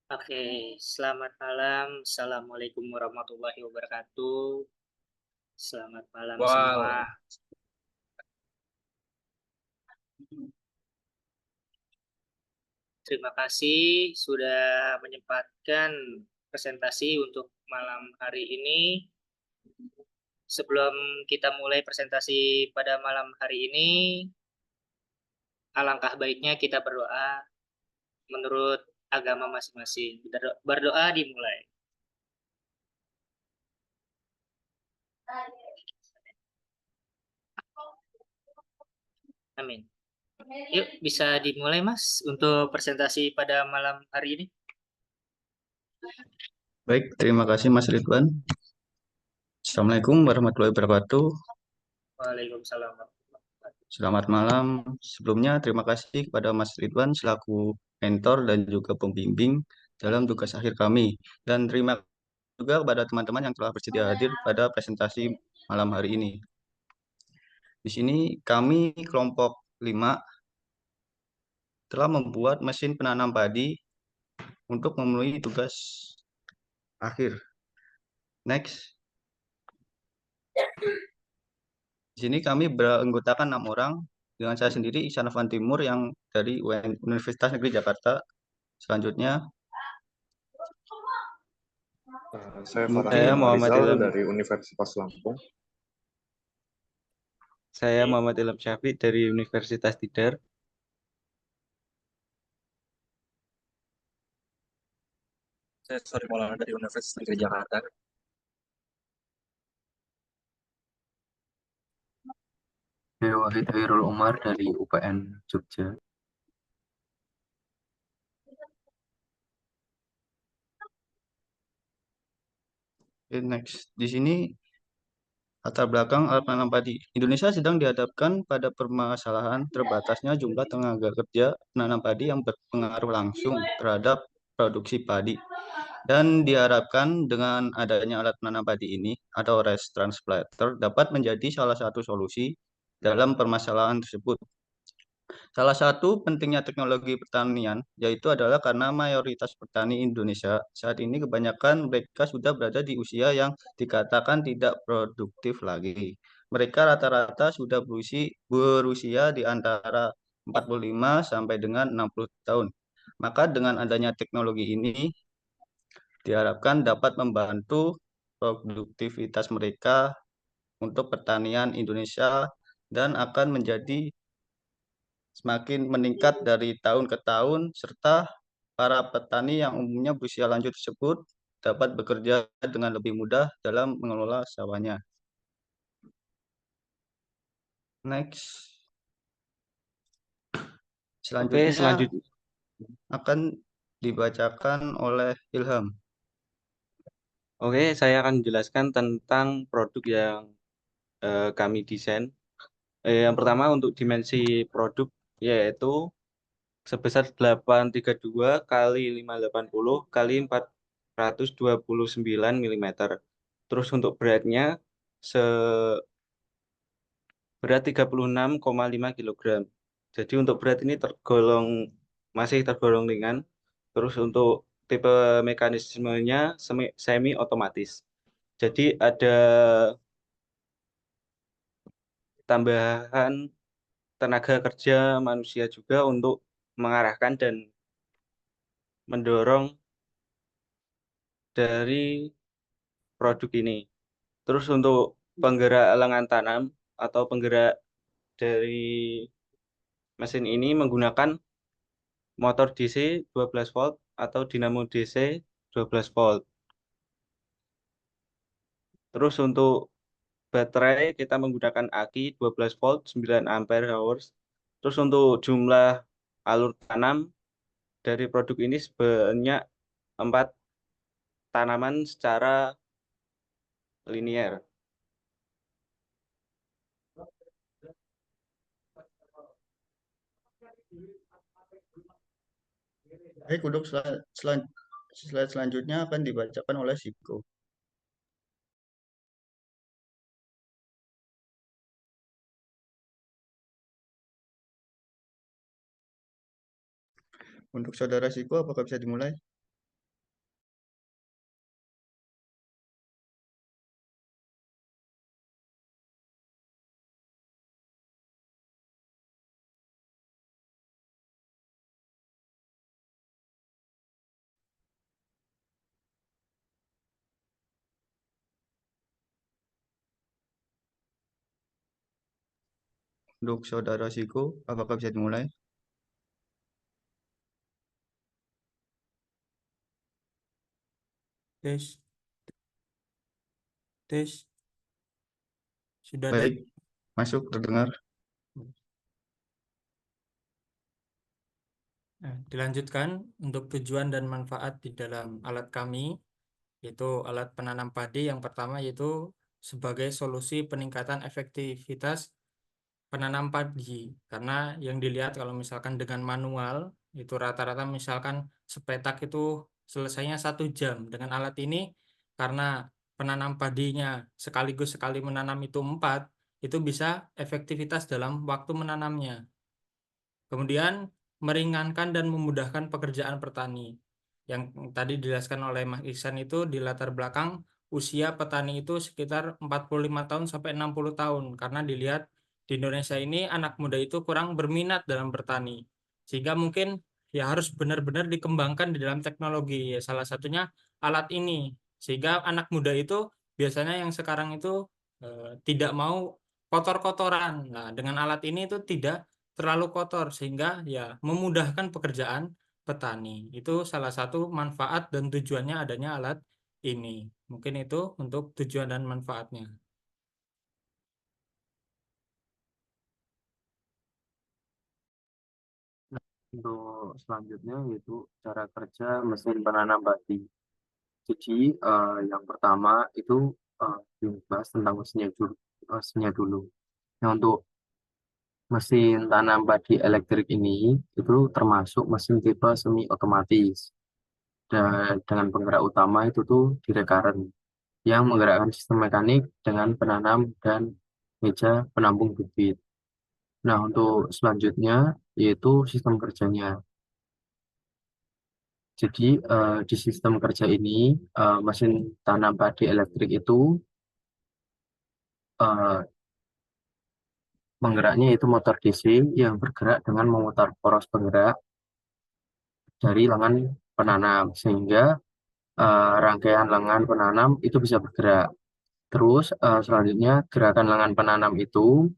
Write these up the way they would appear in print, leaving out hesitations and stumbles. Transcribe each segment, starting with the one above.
Oke, selamat malam. Assalamualaikum warahmatullahi wabarakatuh. Selamat malam semua. Wow, Terima kasih sudah menyempatkan presentasi untuk malam hari ini. Sebelum kita mulai presentasi pada malam hari ini, alangkah baiknya kita berdoa menurut agama masing-masing. Berdoa dimulai. Amin. Yuk, bisa dimulai, Mas, untuk presentasi pada malam hari ini. baik, terima kasih Mas Ridwan. Assalamualaikum warahmatullahi wabarakatuh. Waalaikumsalam. Selamat malam. Sebelumnya terima kasih kepada Mas Ridwan selaku mentor dan juga pembimbing dalam tugas akhir kami. Dan terima kasih juga kepada teman-teman yang telah bersedia hadir pada presentasi malam hari ini. Di sini kami kelompok 5 telah membuat mesin penanam padi untuk memenuhi tugas akhir. Next. Di sini kami beranggotakan 6 orang dengan saya sendiri Ihsan Afan Timur yang dari Universitas Negeri Jakarta. Selanjutnya, Saya Farhan saya Muhammad Muhammad Rizal Ilham, dari Universitas Lampung. saya Oke. Muhammad Ilham Syafiq dari Universitas Tidar. Saya Sorry Maulana dari Universitas Negeri Jakarta. Saya Wahid Hairul Umar dari UPN Jogja. Oke, next. Di sini latar belakang alat penanam padi. Indonesia sedang dihadapkan pada permasalahan terbatasnya jumlah tenaga kerja penanam padi yang berpengaruh langsung terhadap produksi padi. Dan diharapkan dengan adanya alat penanam padi ini atau rice transplanter dapat menjadi salah satu solusi dalam permasalahan tersebut. Salah satu pentingnya teknologi pertanian yaitu adalah karena mayoritas petani Indonesia saat ini kebanyakan mereka sudah berada di usia yang dikatakan tidak produktif lagi. Mereka rata-rata sudah berusia di antara 45 sampai dengan 60 tahun. Maka dengan adanya teknologi ini diharapkan dapat membantu produktivitas mereka untuk pertanian Indonesia dan akan menjadi semakin meningkat dari tahun ke tahun, serta para petani yang umumnya berusia lanjut tersebut dapat bekerja dengan lebih mudah dalam mengelola sawahnya. Next. Oke, Selanjutnya selanjutnya. akan dibacakan oleh Ilham. Oke, saya akan menjelaskan tentang produk yang kami desain. Yang pertama untuk dimensi produk yaitu sebesar 832 kali 580 kali 429 mm. Terus untuk beratnya seberat 36,5 kg. Jadi untuk berat ini masih tergolong ringan. Terus untuk tipe mekanismenya semi otomatis. Jadi ada tambahan tenaga kerja manusia juga untuk mengarahkan dan mendorong dari produk ini. Terus untuk penggerak lengan tanam atau penggerak dari mesin ini menggunakan motor DC 12 volt atau dinamo DC 12 volt. Terus untuk baterai kita menggunakan aki 12 volt 9 ampere hours. Terus untuk jumlah alur tanam dari produk ini sebanyak 4 tanaman secara linier. Baik, untuk slide selanjutnya akan dibacakan oleh Siko. Untuk saudara Siko, apakah bisa dimulai? Untuk Saudara Siko, apakah bisa dimulai? Tes, tes. Sudah ada. Baik, masuk terdengar. Nah, dilanjutkan untuk tujuan dan manfaat di dalam alat kami, yaitu alat penanam padi yang pertama yaitu sebagai solusi peningkatan efektivitas penanam padi. Karena yang dilihat kalau misalkan dengan manual, itu rata-rata misalkan sepetak itu selesainya 1 jam. Dengan alat ini, karena penanam padinya sekaligus sekali menanam itu 4, itu bisa efektivitas dalam waktu menanamnya. Kemudian meringankan dan memudahkan pekerjaan petani. Yang tadi dijelaskan oleh Mas Ihsan itu di latar belakang usia petani itu sekitar 45 tahun sampai 60 tahun. Karena dilihat di Indonesia ini anak muda itu kurang berminat dalam bertani. Sehingga mungkin ya harus benar-benar dikembangkan di dalam teknologi. Ya, salah satunya alat ini. Sehingga anak muda itu biasanya yang sekarang itu tidak mau kotor-kotoran. Nah, dengan alat ini itu tidak terlalu kotor sehingga ya memudahkan pekerjaan petani. Itu salah satu manfaat dan tujuannya adanya alat ini. Mungkin itu untuk tujuan dan manfaatnya. Untuk selanjutnya yaitu cara kerja mesin penanam padi. Jadi yang pertama itu dibahas tentang mesinnya dulu. Nah, untuk mesin tanam padi elektrik ini itu termasuk mesin tipe semi otomatis. Dan dengan penggerak utama itu tuh direct current yang menggerakkan sistem mekanik dengan penanam dan meja penampung bibit. Nah, untuk selanjutnya yaitu sistem kerjanya. Jadi di sistem kerja ini mesin tanam padi elektrik itu eh, penggeraknya itu motor DC yang bergerak dengan memutar poros penggerak dari lengan penanam sehingga rangkaian lengan penanam itu bisa bergerak. Terus selanjutnya gerakan lengan penanam itu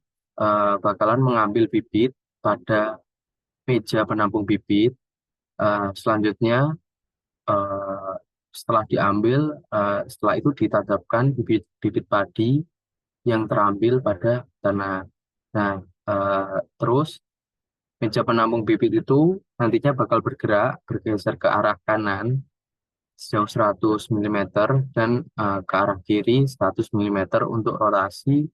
bakalan mengambil bibit pada meja penampung bibit. Selanjutnya eh, setelah diambil, setelah itu ditatapkan bibit padi yang terambil pada tanah. Nah, terus meja penampung bibit itu nantinya bakal bergeser ke arah kanan sejauh 100 mm dan ke arah kiri 100 mm untuk rotasi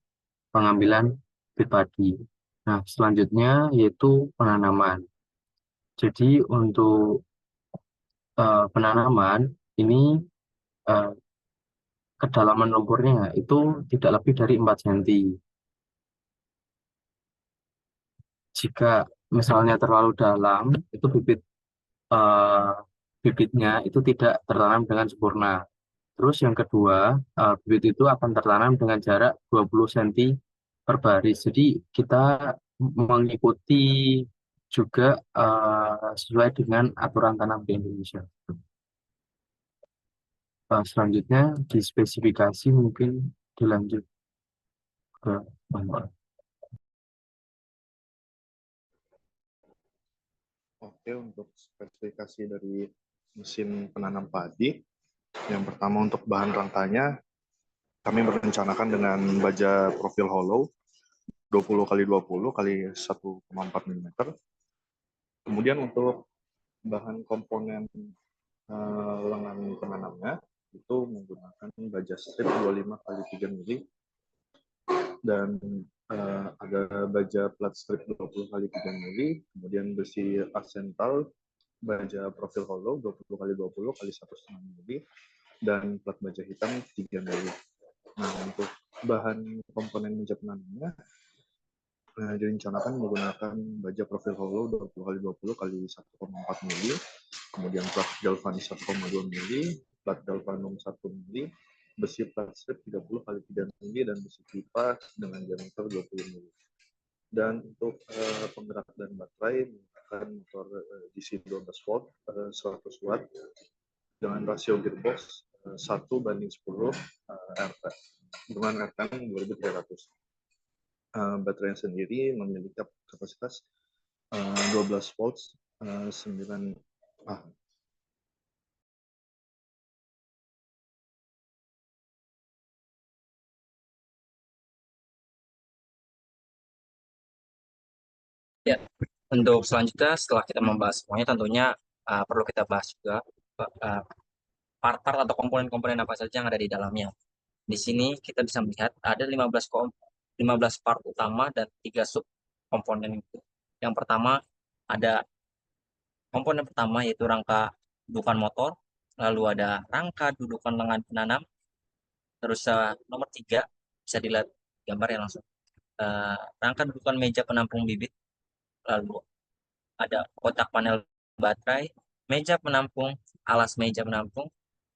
pengambilan bibit padi. Nah, selanjutnya yaitu penanaman. Jadi untuk penanaman ini eh, kedalaman lumpurnya itu tidak lebih dari 4 cm. Jika misalnya terlalu dalam, itu eh, bibitnya itu tidak tertanam dengan sempurna. Terus yang kedua, bibit itu akan tertanam dengan jarak 20 cm per baris. Jadi kita mengikuti juga sesuai dengan aturan tanam di Indonesia. Selanjutnya di spesifikasi mungkin dilanjut ke manual. Oke, untuk spesifikasi dari mesin penanam padi, yang pertama untuk bahan rangkanya, kami merencanakan dengan baja profil hollow 20 x 20 x 1,4 mm. Kemudian untuk bahan komponen lengan penanamnya itu menggunakan baja strip 25 x 3 mm dan ada baja plat strip 20 x 3 mm, kemudian besi aksental baja profil hollow 20 x 20 x 1,5 mm dan plat baja hitam 3 mm. Nah, untuk bahan komponen meja penanamnya direncanakan menggunakan baja profil hollow 20 x 20 x 1,4 mm, kemudian plat galvanis 1,2 mm, plat galvanum 1 mm, besi plat strip 30 x 3 mm, dan besi pipa dengan diameter 20 mm. Dan untuk penggerak dan baterai menggunakan motor DC 12 volt 100 watt dengan rasio gearbox 1:10 RT dengan RPM 2300. baterai sendiri memiliki kapasitas 12 volts 9 Ya, untuk selanjutnya setelah kita membahas semuanya tentunya perlu kita bahas juga part-part atau komponen-komponen apa saja yang ada di dalamnya. Di sini kita bisa melihat ada 15 part utama dan 3 sub komponen itu. Yang pertama ada komponen pertama yaitu rangka dudukan motor, lalu ada rangka dudukan lengan penanam, terus nomor 3 bisa dilihat gambarnya langsung. Rangka dudukan meja penampung bibit, lalu ada kotak panel baterai, meja penampung, alas meja penampung,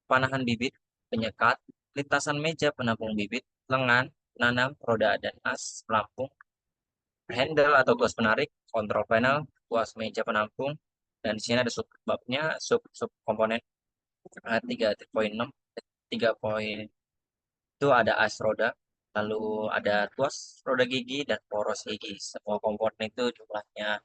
panahan bibit, penyekat, lintasan meja penampung bibit, lengan, penanam, roda dan as pelampung, handle atau tuas penarik, kontrol panel, tuas meja penampung, dan di sini ada subbabnya, sub komponen 3.6, 3 poin itu ada as roda, lalu ada tuas roda gigi dan poros gigi. Semua komponen itu jumlahnya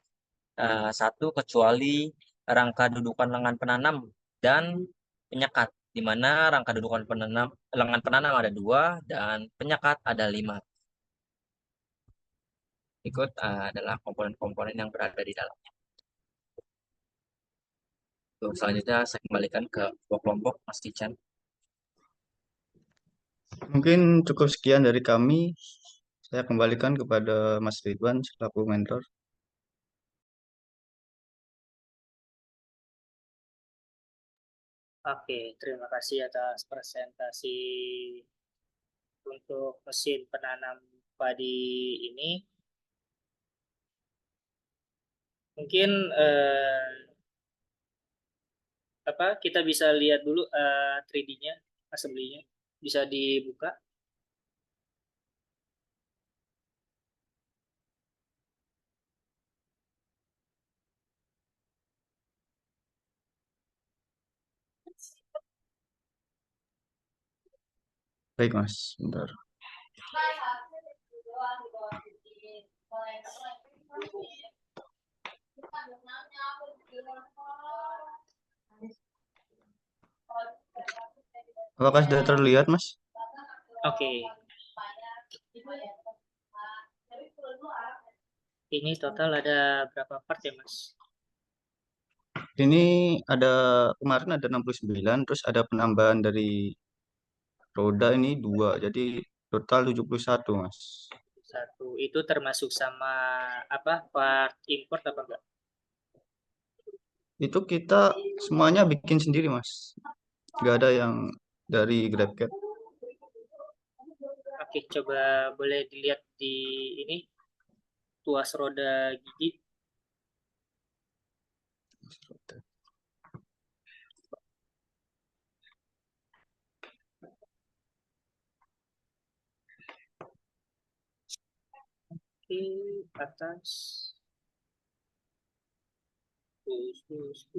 1 kecuali rangka dudukan lengan penanam dan penyekat, di mana rangka dudukan lengan penanam ada 2 dan penyekat ada 5. Ikut adalah komponen-komponen yang berada di dalamnya. Untuk selanjutnya saya kembalikan ke kelompok Mas Kican. Mungkin cukup sekian dari kami. Saya kembalikan kepada Mas Ridwan selaku mentor. Oke, terima kasih atas presentasi untuk mesin penanam padi ini. Mungkin kita bisa lihat dulu 3D-nya, assembly-nya. Bisa dibuka. Baik, Mas. Bentar. Apakah sudah terlihat, Mas? Oke. Ini total ada berapa part ya, Mas? Ini ada kemarin ada 69, terus ada penambahan dari roda ini 2, jadi total 71, Mas. 1. Itu termasuk sama part import apa enggak? Itu kita semuanya bikin sendiri, Mas. Nggak ada yang dari GrabCAD. Oke, coba boleh dilihat di ini tuas roda gigi. Oke, atas. Terus.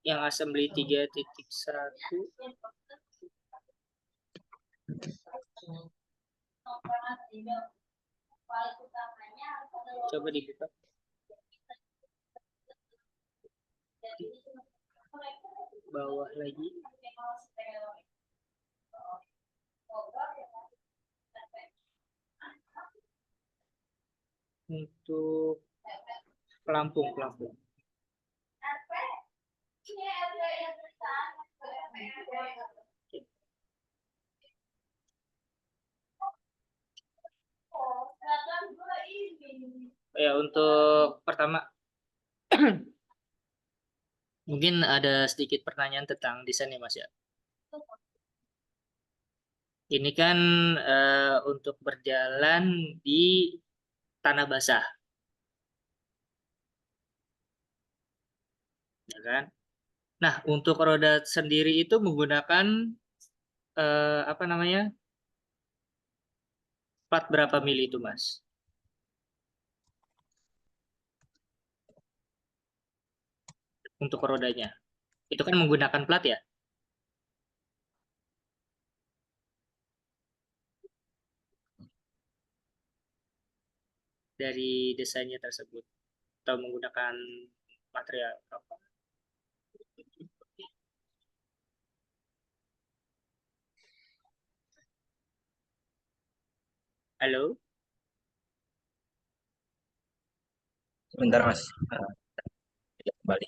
Yang assembly 3.1. Coba dibuka. Bawah lagi. Untuk pelampung. Ya, untuk pertama mungkin ada sedikit pertanyaan tentang desain ya, Mas ya. Ini kan untuk berjalan di tanah basah. Ya kan? Nah, untuk roda sendiri itu menggunakan plat berapa mili itu, Mas? Untuk rodanya. Itu kan menggunakan plat ya dari desainnya tersebut atau menggunakan material apa? Halo? Sebentar Mas. Ya, kembali.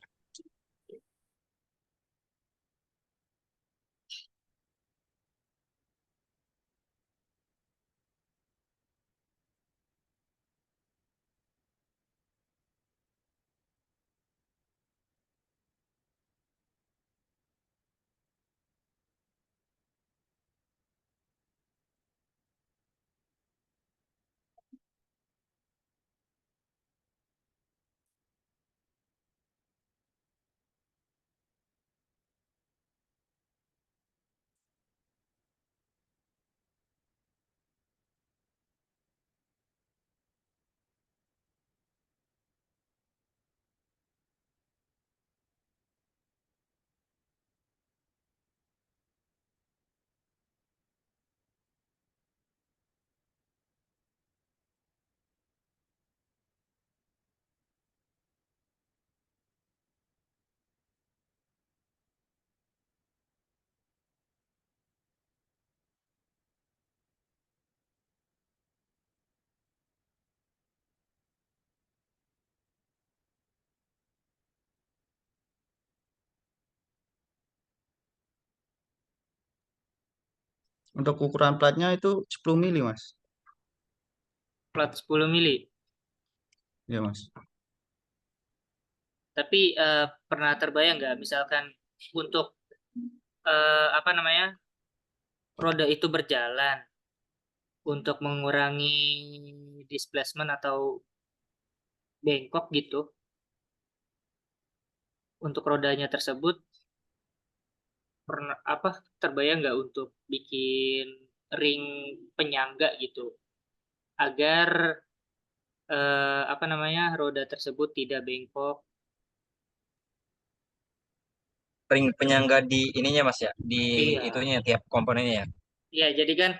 Untuk ukuran platnya itu 10 mili, Mas. Plat 10 mili. Ya, Mas. Tapi pernah terbayang nggak misalkan untuk apa namanya roda itu berjalan untuk mengurangi displacement atau bengkok gitu untuk rodanya tersebut pernah apa terbayang nggak untuk bikin ring penyangga gitu agar apa namanya roda tersebut tidak bengkok. Ring penyangga di ininya Mas ya, di Iya, itunya tiap komponennya ya. iya jadi kan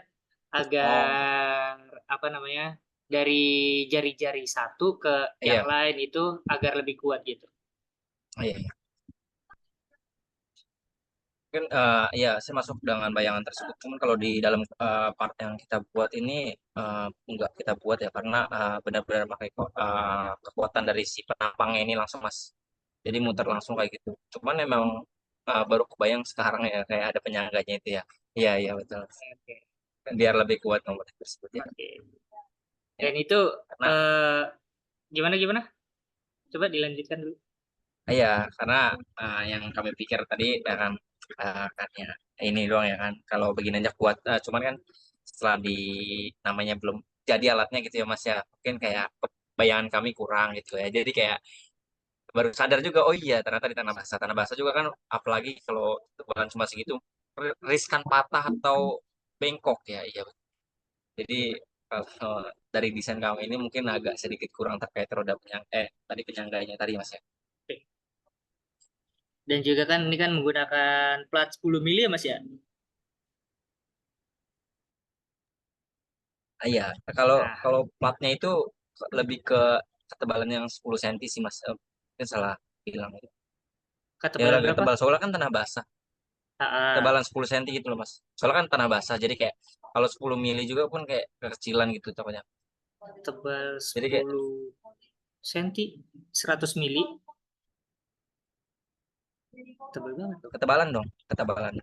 Oh, agar apa namanya dari jari-jari satu ke yang iya. lain itu agar lebih kuat gitu. Oh, iya, iya. Mungkin ya saya masuk dengan bayangan tersebut. Cuman kalau di dalam part yang kita buat ini enggak kita buat ya karena benar-benar pakai kekuatan dari si penampangnya ini langsung Mas. Jadi muter langsung kayak gitu. Cuman memang baru kebayang sekarang ya kayak ada penyangganya itu ya. Iya iya betul. Oke, Biar lebih kuat komponen tersebut ya. oke. Ya, Dan itu karena eh, gimana gimana? Coba dilanjutkan dulu. iya karena yang kami pikir tadi ya kan ya ini doang ya kan. Kalau begini aja kuat. Cuman kan setelah di namanya belum jadi alatnya gitu ya Mas ya. Mungkin kayak bayangan kami kurang gitu ya. Jadi kayak baru sadar juga oh iya ternyata di tanah basah juga kan apalagi kalau tebalan cuma segitu riskan patah atau bengkok ya iya jadi kalau dari desain kami ini mungkin agak sedikit kurang terkait roda tadi penyangganya tadi mas ya. Oke. Dan juga kan ini kan menggunakan plat 10 mili ya Mas ya. Iya kalau Nah, kalau platnya itu lebih ke ketebalan yang 10 cm sih mas. Mungkin salah bilang ya ketebalan lebih berapa? tebal soalnya kan tanah basah Ah, tebalan 10 cm gitu loh mas soalnya kan tanah basah jadi kayak kalau 10 mili juga pun kayak kekecilan gitu takutnya tebal jadi kayak 10 senti, 100 mili. Tebal banget tuh. ketebalan dong ketebalan.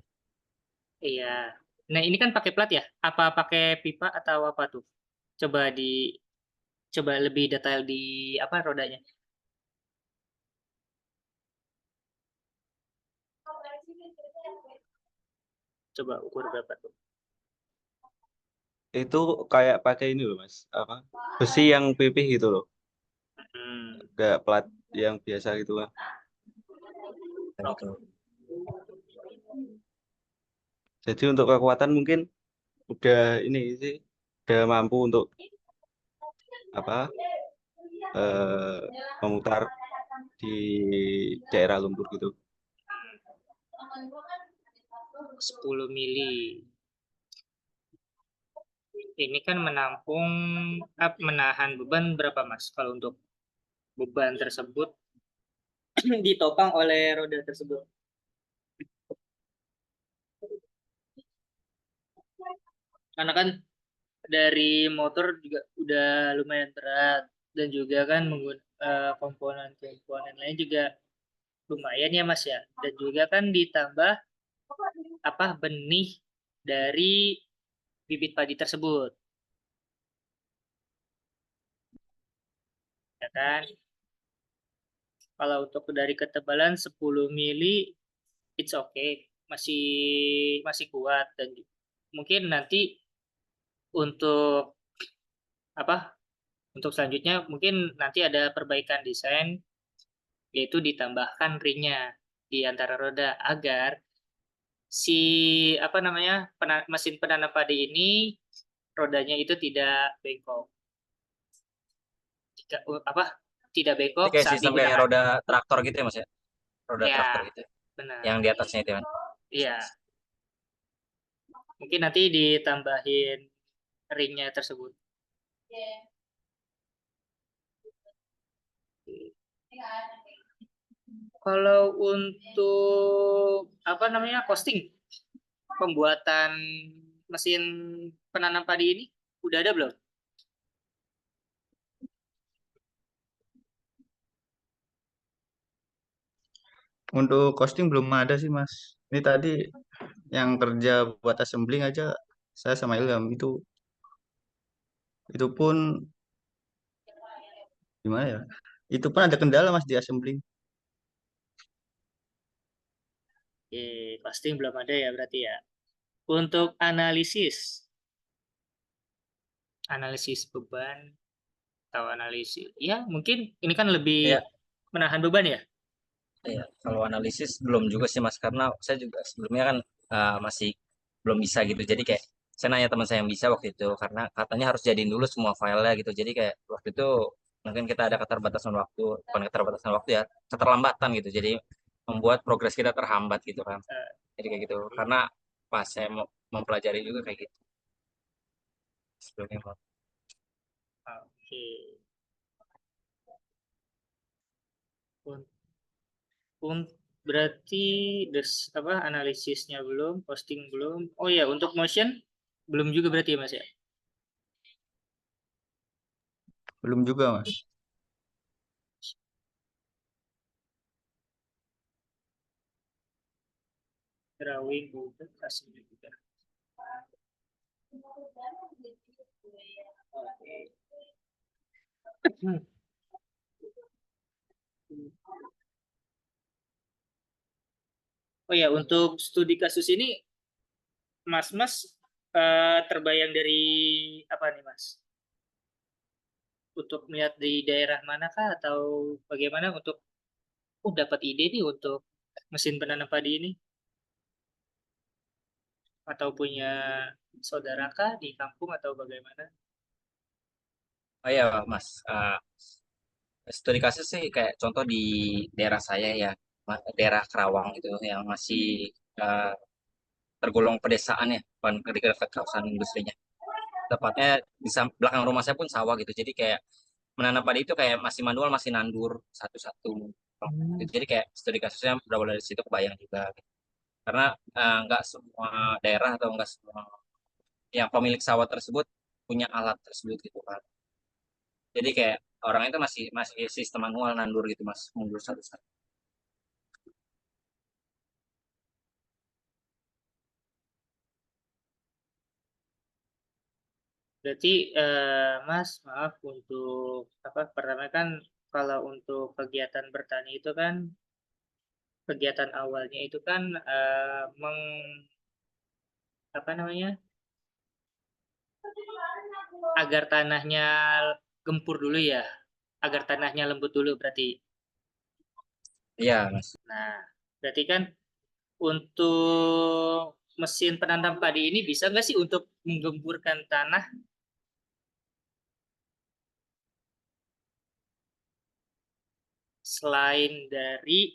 Iya. Nah, ini kan pakai plat ya? Apa pakai pipa atau apa tuh? Coba di coba lebih detail di apa rodanya. Coba ukur berapa tuh? Itu kayak pakai ini loh Mas, apa? Besi yang pipih gitu loh. Hmm. Kayak plat yang biasa gitu kan. Gitu. Jadi untuk kekuatan mungkin udah ini sih udah mampu untuk apa? eh, memutar di daerah lumpur gitu. 10 mili. Ini kan menahan beban berapa, Mas? Kalau untuk beban tersebut ditopang oleh roda tersebut. Karena kan dari motor juga udah lumayan berat dan juga kan komponen-komponen lain juga lumayan ya, Mas ya. Dan juga kan ditambah benih dari bibit padi tersebut, ya kan? Kalau untuk dari ketebalan 10 mili, it's okay, masih kuat. Dan mungkin nanti untuk untuk selanjutnya mungkin nanti ada perbaikan desain, yaitu ditambahkan ringnya di antara roda agar si mesin penanam padi ini rodanya itu tidak bengkok. Tidak Itu bengkok kayak saat sistem kayak digunakan. roda traktor gitu ya Mas ya? Roda Ya, traktor gitu. benar. Yang di atasnya itu kan. Iya. Mungkin nanti ditambahin ringnya tersebut. Kalau untuk costing pembuatan mesin penanam padi ini udah ada belum? Untuk costing belum ada sih Mas. Ini tadi yang kerja buat assembling aja saya sama Ilham itu pun gimana ya? Itu pun ada kendala Mas di assembling. Costing belum ada ya berarti ya. Untuk analisis beban atau analisis, ya mungkin ini kan lebih Iya. menahan beban ya. Iya, kalau analisis belum juga sih Mas, karena saya juga sebelumnya kan masih belum bisa gitu. Jadi kayak saya nanya teman saya yang bisa waktu itu, karena katanya harus jadiin dulu semua filenya gitu. Jadi kayak waktu itu mungkin kita ada keterbatasan waktu, bukan keterbatasan waktu ya, keterlambatan gitu. Jadi membuat progres kita terhambat gitu kan. Jadi kayak gitu. Karena pas saya mau mempelajari juga kayak gitu. Sebelumnya Mas. Oke. Berarti analisisnya belum, posting belum. Oh ya, untuk motion belum juga berarti ya Mas ya. Belum juga Mas. Drawing juga hasilnya juga. Oh ya, untuk studi kasus ini Mas terbayang dari apa nih Mas? Untuk melihat di daerah manakah atau bagaimana untuk dapat ide nih untuk mesin penanam padi ini? Atau punya saudara kah di kampung atau bagaimana? Oh iya Mas, studi kasus sih kayak contoh di daerah saya ya, daerah Kerawang gitu yang masih eh, tergolong pedesaan ya, bukan di dekat kawasan industrinya. Tepatnya di belakang rumah saya pun sawah gitu. Jadi kayak menanam padi itu kayak masih manual, masih nandur satu-satu. Jadi kayak studi kasusnya berawal dari situ kebayang juga. Gitu. Karena nggak semua daerah atau nggak semua yang pemilik sawah tersebut punya alat tersebut gitu kan. Jadi kayak orang itu masih masih sistem manual nandur gitu mas, mundur satu-satu. Berarti Mas, maaf untuk pertama kan kalau untuk kegiatan bertani itu kan kegiatan awalnya itu kan apa namanya? Agar tanahnya gempur dulu ya, agar tanahnya lembut dulu berarti. Iya mas. Nah, berarti kan untuk mesin penanam padi ini bisa nggak sih untuk menggemburkan tanah selain dari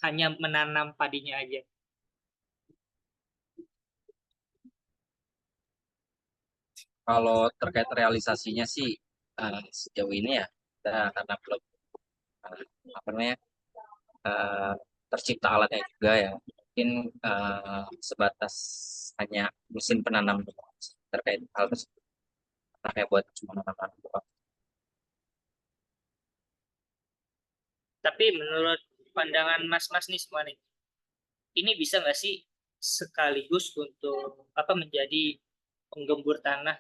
hanya menanam padinya aja? Kalau terkait realisasinya sih sejauh ini ya kita karena belum apa namanya eh, tercipta alatnya juga ya, mungkin sebatas hanya mesin penanam doang sih terkait hal tersebut. Nah, kayak buat cuma menanam doang. Tapi menurut pandangan mas-mas nih semua nih, ini bisa nggak sih sekaligus untuk apa menjadi penggembur tanah?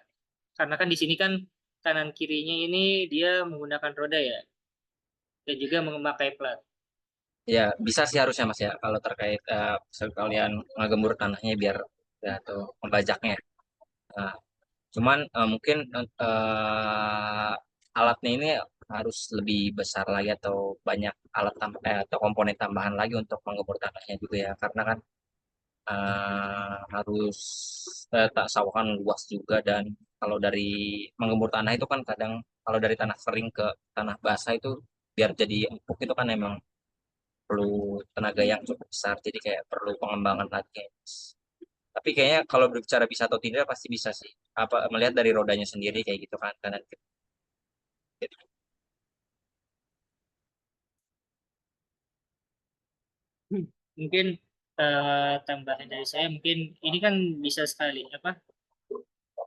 Karena kan di sini kan kanan kirinya ini dia menggunakan roda ya, dan juga memakai plat. Ya bisa sih harusnya Mas ya kalau terkait sekalian ngegembur tanahnya biar ya, atau membajaknya. Nah, cuman mungkin alatnya ini harus lebih besar lagi atau banyak alat atau komponen tambahan lagi untuk menggebur tanahnya juga ya karena kan harus tak sawahan luas juga dan kalau dari menggembur tanah itu kan kadang kalau dari tanah kering ke tanah basah itu biar jadi empuk itu kan emang perlu tenaga yang cukup besar jadi kayak perlu pengembangan lagi. Tapi kayaknya kalau berbicara bisa atau tidak pasti bisa sih. Apa melihat dari rodanya sendiri kayak gitu kan kanan kiri. Mungkin tambahan dari saya, mungkin ini kan bisa sekali apa?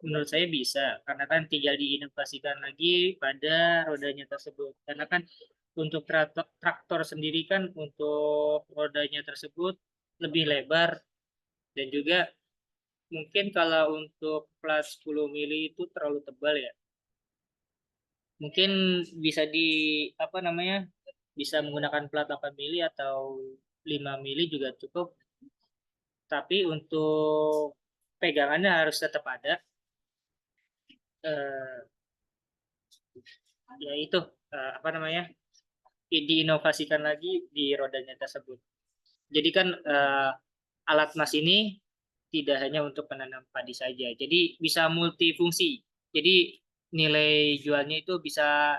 Menurut saya bisa, karena kan tinggal diinovasikan lagi pada rodanya tersebut. Karena kan untuk traktor sendiri kan untuk rodanya tersebut lebih lebar, dan juga mungkin kalau untuk plat 10 mili itu terlalu tebal ya. Mungkin bisa di apa namanya? Bisa menggunakan plat 8 mili atau 5 mili juga cukup. Tapi untuk pegangannya harus tetap ada. Eh, Ya itu apa namanya? Diinovasikan lagi di rodanya tersebut. Jadi kan alat mas ini tidak hanya untuk menanam padi saja. Jadi bisa multifungsi. Jadi nilai jualnya itu bisa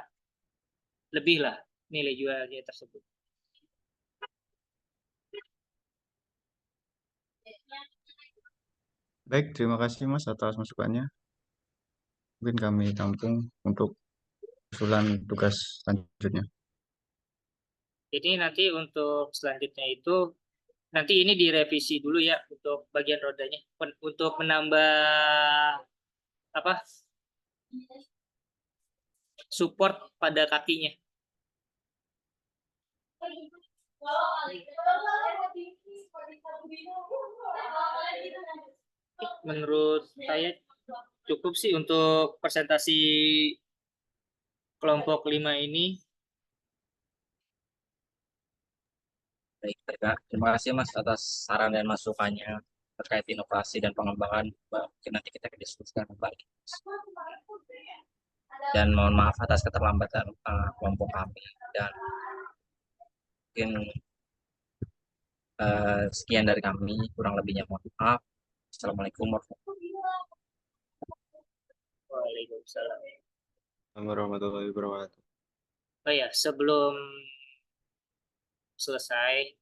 lebih lah nilai jualnya tersebut. Baik, terima kasih Mas atas masukannya. Mungkin kami tampung untuk usulan tugas selanjutnya. Jadi nanti untuk selanjutnya itu nanti ini direvisi dulu ya untuk bagian rodanya untuk menambah apa support pada kakinya. Menurut saya cukup sih untuk presentasi kelompok 5 ini. Baik, baik, Kak. Terima kasih Mas atas saran dan masukannya terkait inovasi dan pengembangan. Mungkin nanti kita diskusikan kembali. Dan mohon maaf atas keterlambatan kelompok kami dan mungkin sekian dari kami kurang lebihnya mohon maaf. Assalamualaikum warahmatullahi wabarakatuh. Waalaikumsalam. Warahmatullahi wabarakatuh. Oh ya, sebelum selesai